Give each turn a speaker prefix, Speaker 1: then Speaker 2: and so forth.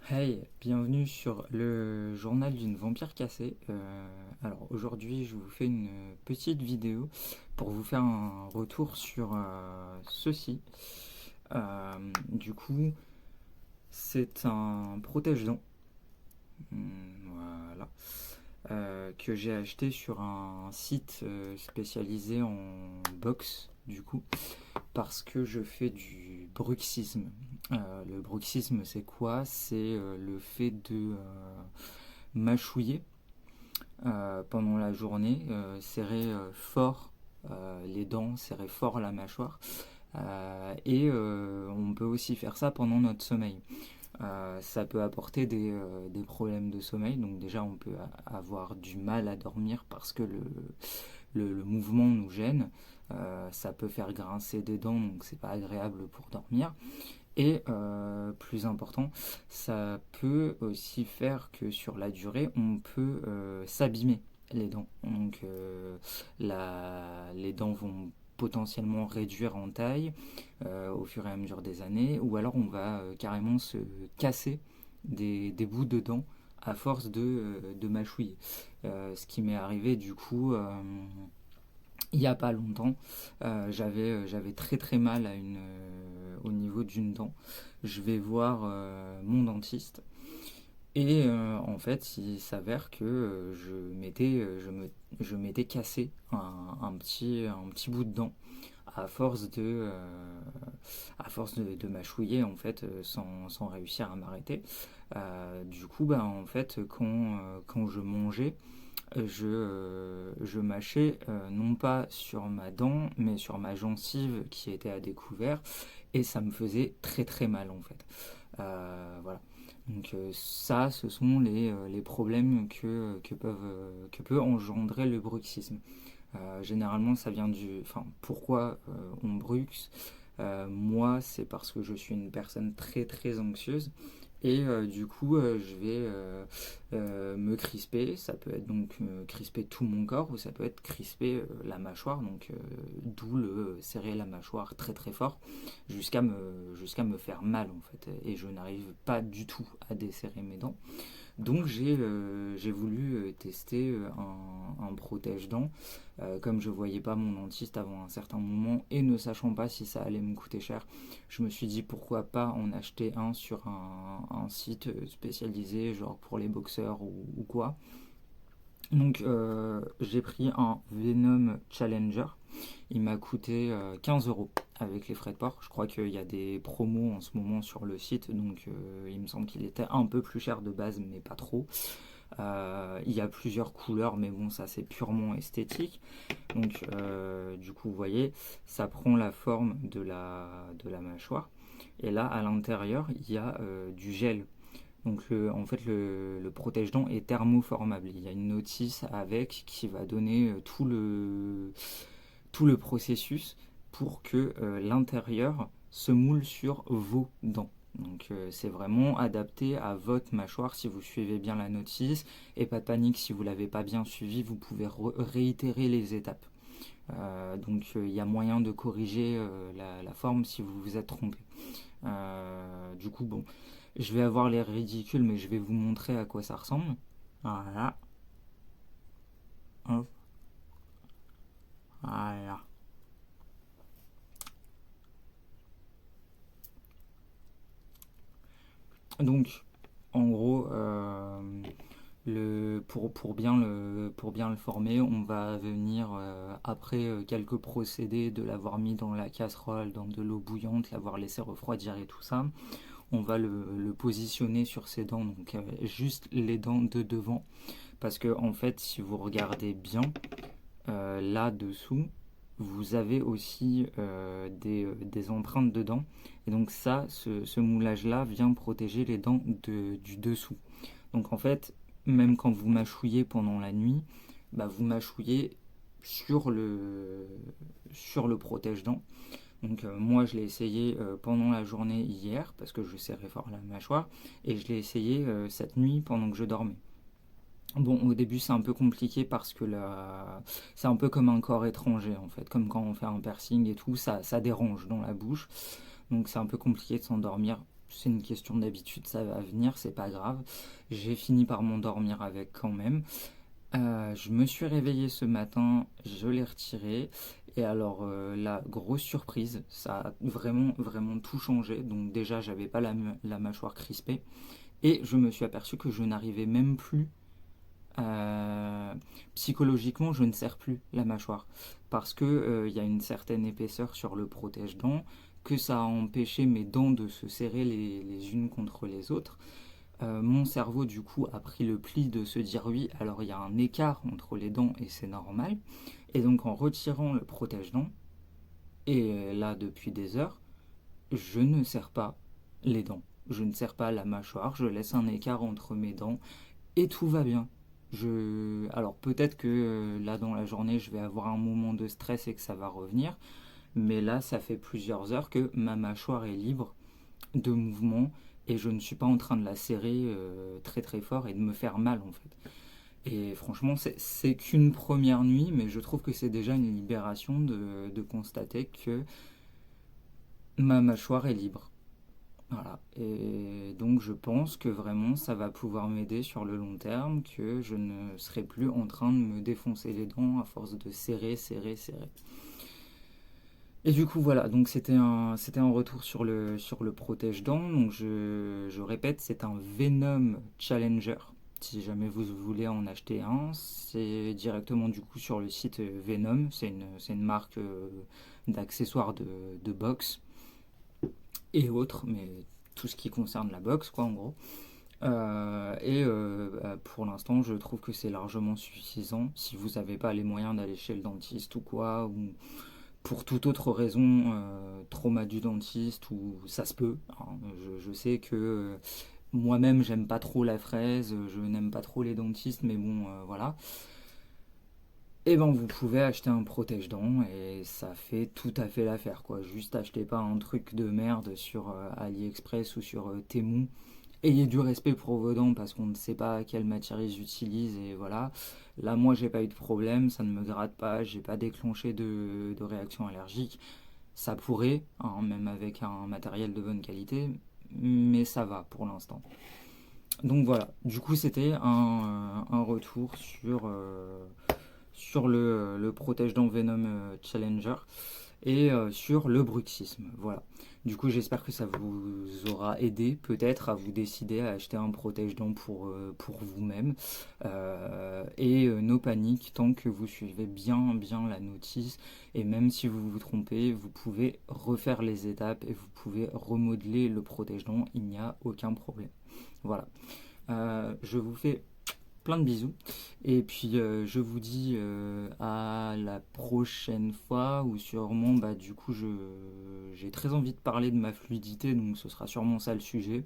Speaker 1: Hey, bienvenue sur le journal d'une vampire cassée. Alors aujourd'hui, je vous fais une petite vidéo pour vous faire un retour sur ceci. Du coup, c'est un protège-dents, voilà, que j'ai acheté sur un site spécialisé en boxe, du coup, parce que je fais du bruxisme. Le bruxisme, c'est quoi? C'est le fait de mâchouiller pendant la journée, serrer fort les dents, serrer fort la mâchoire. Et on peut aussi faire ça pendant notre sommeil. Ça peut apporter des problèmes de sommeil. Donc déjà, on peut avoir du mal à dormir parce que le mouvement nous gêne. Ça peut faire grincer des dents, donc c'est pas agréable pour dormir. Et plus important, ça peut aussi faire que sur la durée, on peut s'abîmer les dents. Donc les dents vont potentiellement réduire en taille au fur et à mesure des années, ou alors on va carrément se casser des bouts de dents à force de mâchouiller. Ce qui m'est arrivé du coup il n'y a pas longtemps. J'avais très très mal au niveau d'une dent. Je vais voir mon dentiste. Et en fait, il s'avère que je m'étais cassé un petit bout de dent à force de mâchouiller en fait, sans réussir à m'arrêter. Du coup, bah, en fait, quand je mangeais, je mâchais non pas sur ma dent, mais sur ma gencive qui était à découvert, et ça me faisait très très mal en fait. Voilà. Donc ça, ce sont les problèmes que peut engendrer le bruxisme. Généralement, ça vient Enfin, pourquoi on bruxe? Moi, c'est parce que je suis une personne très très anxieuse. Et du coup, je vais me crisper. Ça peut être donc crisper tout mon corps, ou ça peut être crisper la mâchoire, donc d'où le serrer la mâchoire très très fort jusqu'à me faire mal en fait. Et je n'arrive pas du tout à desserrer mes dents. Donc j'ai voulu tester un protège-dents. Comme je voyais pas mon dentiste avant un certain moment et ne sachant pas si ça allait me coûter cher, je me suis dit pourquoi pas en acheter un sur un site spécialisé, genre pour les boxeurs ou quoi. Donc j'ai pris un Venom Challenger. Il m'a coûté 15 euros avec les frais de port. Je crois qu'il y a des promos en ce moment sur le site, donc il me semble qu'il était un peu plus cher de base, mais pas trop. Il y a plusieurs couleurs, mais bon, ça c'est purement esthétique. Donc du coup, vous voyez, ça prend la forme de la mâchoire. Et là, à l'intérieur, il y a du gel. Donc en fait, le protège-dents est thermoformable. Il y a une notice avec qui va donner tout le processus pour que l'intérieur se moule sur vos dents. Donc c'est vraiment adapté à votre mâchoire si vous suivez bien la notice. Et pas de panique, si vous ne l'avez pas bien suivi, vous pouvez réitérer les étapes. Donc il y a moyen de corriger la forme si vous vous êtes trompé. Du coup, bon, je vais avoir l'air ridicule, mais je vais vous montrer à quoi ça ressemble. Voilà. Hop. Voilà. Donc, en gros, pour bien le former, on va venir, après quelques procédés, de l'avoir mis dans la casserole, dans de l'eau bouillante, l'avoir laissé refroidir et tout ça. On va le positionner sur ses dents, donc juste les dents de devant. Parce que, en fait, si vous regardez bien, là-dessous, vous avez aussi des empreintes de dents. Et donc ça, ce moulage-là vient protéger les dents du dessous. Donc en fait, même quand vous mâchouillez pendant la nuit, bah, vous mâchouillez sur sur le protège-dents. Donc moi, je l'ai essayé pendant la journée hier, parce que je serrais fort la mâchoire, et je l'ai essayé cette nuit pendant que je dormais. Bon, au début, c'est un peu compliqué parce que c'est un peu comme un corps étranger, en fait. Comme quand on fait un piercing et tout, ça dérange dans la bouche. Donc, c'est un peu compliqué de s'endormir. C'est une question d'habitude, ça va venir, c'est pas grave. J'ai fini par m'endormir avec quand même. Je me suis réveillé ce matin, je l'ai retiré. Et alors, la grosse surprise, ça a vraiment, vraiment tout changé. Donc, déjà, j'avais pas la mâchoire crispée. Et je me suis aperçu que je n'arrivais même plus psychologiquement, je ne serre plus la mâchoire parce que il y a une certaine épaisseur sur le protège-dents, que ça a empêché mes dents de se serrer les unes contre les autres. Mon cerveau, du coup, a pris le pli de se dire oui, alors il y a un écart entre les dents et c'est normal. Et donc, en retirant le protège-dents, et là depuis des heures, je ne serre pas les dents. Je ne serre pas la mâchoire, je laisse un écart entre mes dents et tout va bien. Alors peut-être que là dans la journée je vais avoir un moment de stress et que ça va revenir, mais là ça fait plusieurs heures que ma mâchoire est libre de mouvement et je ne suis pas en train de la serrer très très fort et de me faire mal en fait. Et franchement c'est qu'une première nuit, mais je trouve que c'est déjà une libération de constater que ma mâchoire est libre. Voilà. Et donc je pense que vraiment ça va pouvoir m'aider sur le long terme, que je ne serai plus en train de me défoncer les dents à force de serrer, serrer, serrer. Et du coup voilà, donc c'était un retour sur le protège-dents. Donc je répète, c'est un Venom Challenger. Si jamais vous voulez en acheter un, c'est directement du coup sur le site Venom. C'est une marque d'accessoires de boxe et autres, mais tout ce qui concerne la boxe, quoi, en gros. Pour l'instant, je trouve que c'est largement suffisant. Si vous n'avez pas les moyens d'aller chez le dentiste ou quoi, ou pour toute autre raison, trauma du dentiste, ou ça se peut, hein. Je sais que moi-même, j'aime pas trop la fraise, je n'aime pas trop les dentistes, mais bon, voilà. Et ben vous pouvez acheter un protège-dents et ça fait tout à fait l'affaire quoi. Juste achetez pas un truc de merde sur AliExpress ou sur Temu. Ayez du respect pour vos dents parce qu'on ne sait pas quelle matière ils utilisent et voilà. Là moi j'ai pas eu de problème, ça ne me gratte pas, j'ai pas déclenché de réaction allergique. Ça pourrait, hein, même avec un matériel de bonne qualité, mais ça va pour l'instant. Donc voilà, du coup c'était un retour sur le protège-dents Venom Challenger et sur le bruxisme. Voilà. Du coup, j'espère que ça vous aura aidé peut-être à vous décider à acheter un protège-dents pour vous-même. No panique, tant que vous suivez bien, bien la notice. Et même si vous vous trompez, vous pouvez refaire les étapes et vous pouvez remodeler le protège-dents. Il n'y a aucun problème. Voilà. Je vous fais plein de bisous. Et puis je vous dis à la prochaine fois où sûrement bah, du coup j'ai très envie de parler de ma fluidité donc ce sera sûrement ça le sujet.